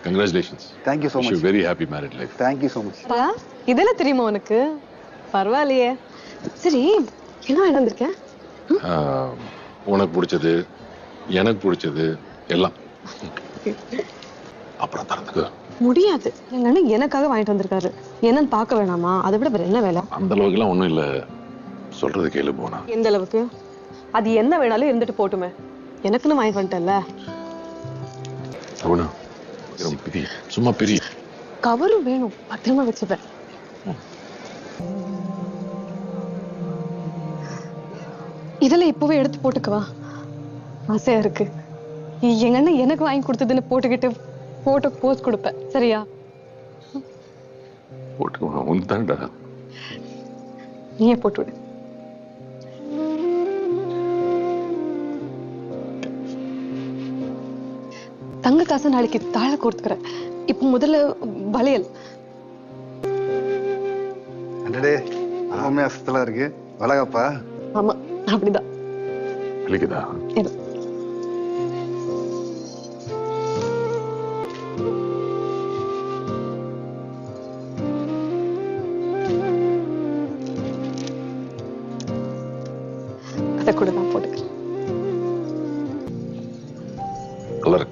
Congratulations. Thank you so much. Very happy married life. Thank you so much. இதெல்லாம் தெரியுமா உனக்கு? பரவாயில்லையே. சரி, என்ன வாங்கிட்டு வந்திருக்கேன்? உனக்கு பிடிச்சது, எனக்கு பிடிச்சது எல்லாம். அப்புறம் தரத்துக்கு முடியாது. எங்க அண்ணன் எனக்காக வாங்கிட்டு வந்திருக்காரு. என்னன்னு பார்க்க வேணாமா? அதை விட வேற என்ன வேலை? அந்த அளவுக்கு எல்லாம் ஒண்ணும் இல்ல. சொல்றது கேளு போனா. எந்த அளவுக்கு? அது என்ன வேணாலும் இருந்துட்டு போட்டுமே. எனக்குன்னு வாங்கிட்டு வந்துட்டல. போனா பெரிய சும்மா பெரிய கவரும் வேணும். பத்திரமா வச்சுப்பேன். இதெல்லாம் இப்பவே எடுத்து போட்டுக்கவா? ஆசையா இருக்கு. எங்க அண்ணன் எனக்கு வாங்கி கொடுத்ததுன்னு போட்டுக்கிட்டு போட்டோ போஸ்ட் கொடுப்பேன். சரியா? போட்டுக்கோ. உனக்கு தான்டா. நீயே போட்டு விடு. தங்க காசு நாளைக்கு தாழ கோர்த்துக்கிறேன். இப்ப முதல்ல வளையல். அடடே, ஆமையா சுத்தலா இருக்கு. வளகாப்பா? ஆமா, அப்படிதான். விளக்குதா? அதை கூட நான் போட்டுக்கிறேன். கலர்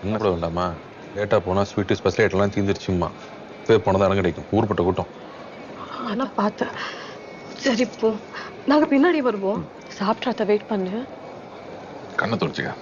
என்ன கூட வேண்டாமா? லேட்டாக போனால் ஸ்வீட்டு ஸ்பெஷல் ஐட்டம்லாம் தீர்ந்துருச்சுமா. போய் போனால் தான் இடம் கிடைக்கும். ஊர்பட்ட கூட்டம். ஆனா பார்த்தேன். சரி, இப்போ நாங்க பின்னாடி வருவோம். சாப்பிட்றாத வெயிட் பண்ணு. கண்ணை தொடச்சுக்க.